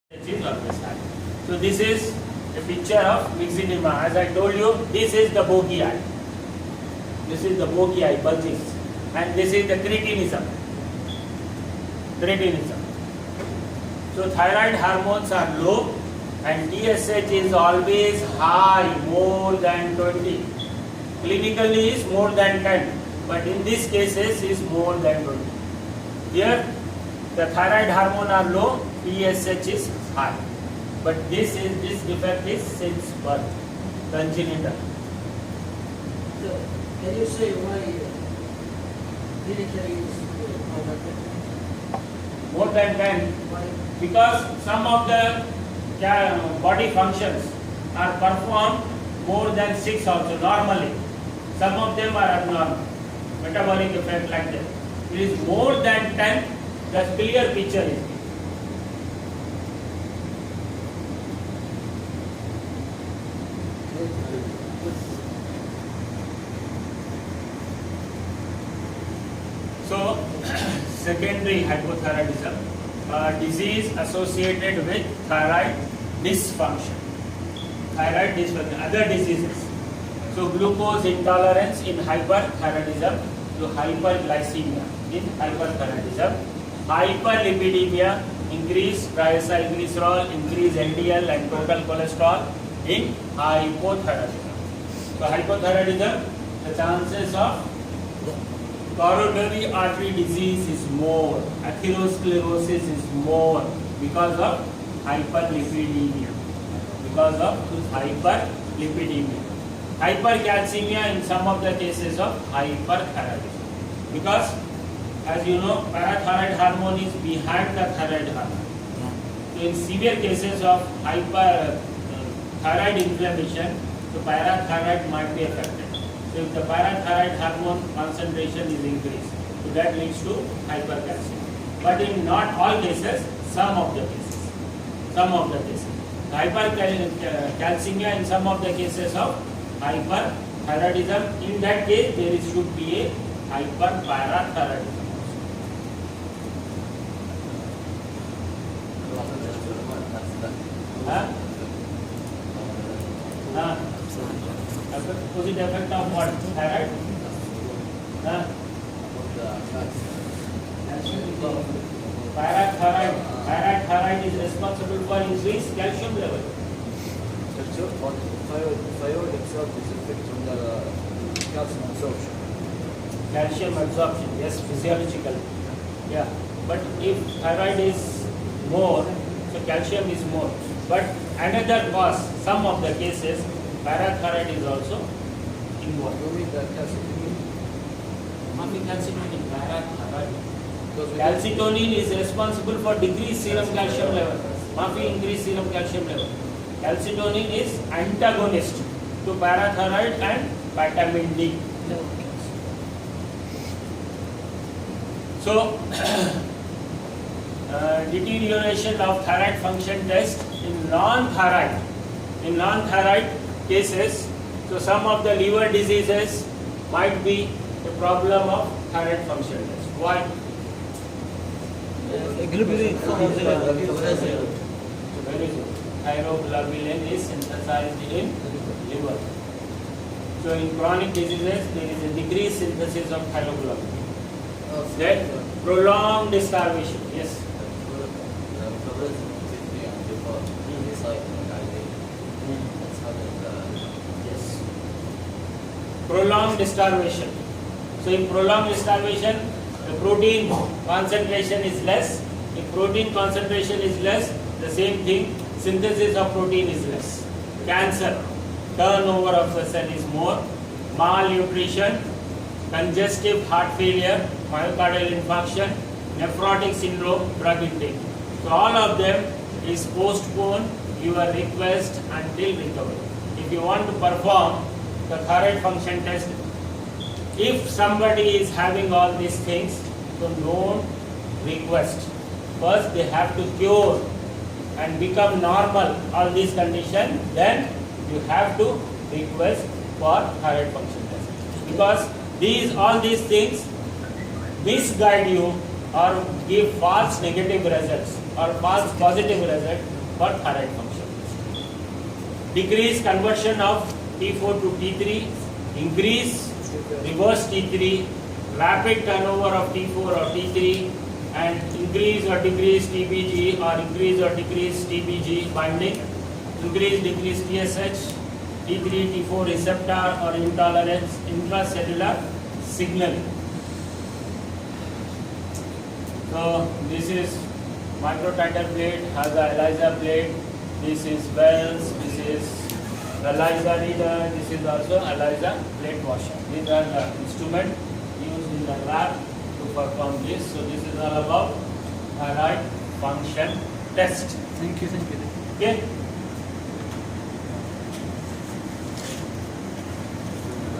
It is always high. So this is a picture of myxedema. As I told you, this is the bogey eye. This is the bogey eye, bulges. And this is the cretinism. Cretinism. So thyroid hormones are low and TSH is always high, more than 20. Clinically is more than 10. But in these cases is more than 20. Here the thyroid hormone are low, TSH is high. But this defect is since birth, congenital. So, can you say why clinically is More than 10. why? Because some of the body functions are performed more than 6 also normally. Some of them are abnormal. Metabolic effect like that. It is more than 10, the clear picture is. So, secondary hypothyroidism, disease associated with thyroid dysfunction. Thyroid dysfunction, other diseases. So, glucose intolerance in hyperthyroidism, to hyperglycemia in hyperthyroidism, hyperlipidemia, increased triacylglycerol, increased LDL and total cholesterol in hypothyroidism. So, hypothyroidism, the chances of coronary artery disease is more, atherosclerosis is more because of hyperlipidemia. Because of hyperlipidemia. Hypercalcemia in some of the cases of hyperthyroidism. Because as you know, parathyroid hormone is behind the thyroid hormone. So in severe cases of hyperthyroid inflammation, the parathyroid might be affected. So if the parathyroid hormone concentration is increased, so that leads to hypercalcemia. But in not all cases, some of the cases. Hypercalcemia in some of the cases of hyperthyroidism, in that case there should be a hyperparathyroidism. Opposite effect of what? Thyroid? Parathyroid is responsible for increased calcium level. Thyroid itself is effect on the calcium absorption. Calcium absorption, yes, physiologically. Yeah, but if thyroid is more, so calcium is more. But another cause, some of the cases, parathyroid is also involved. You mean that calcium? Calcitonin, parathyroid. Calcitonin is responsible for decreased serum calcium level. Increased serum calcium level. Calcitonin is antagonist to parathyroid and vitamin D. So, deterioration of thyroid function test in non-thyroid cases. So, some of the liver diseases might be a problem of thyroid function test. Why? Very good. Thyroglobulin is synthesized in liver. So in chronic diseases, there is a decreased synthesis of thyroglobulin. Then prolonged starvation. Yes. Yes. Prolonged starvation. So in prolonged starvation, the protein concentration is less. If protein concentration is less, the same thing, synthesis of protein is less. Cancer, turnover of the cell is more. Malnutrition, congestive heart failure, myocardial infarction, nephrotic syndrome, drug intake. So all of them is postpone your request until recovery. If you want to perform the thyroid function test, if somebody is having all these things, so don't request. First they have to cure and become normal all these conditions, then you have to request for thyroid function test. Because all these things misguide you or give false negative results. or false positive result for thyroid function. Decrease conversion of T4 to T3, increase reverse T3, rapid turnover of T4 or T3, and increase or decrease TBG or increase or decrease TBG binding, increase decrease TSH, T3 T4 receptor or intolerance, intracellular signaling. So this is microtiter plate, has a ELISA plate, this is Wells, this is ELISA reader, this is also ELISA plate washer. These are the instruments used in the lab to perform this. So this is all about thyroid function test. Thank you. Okay.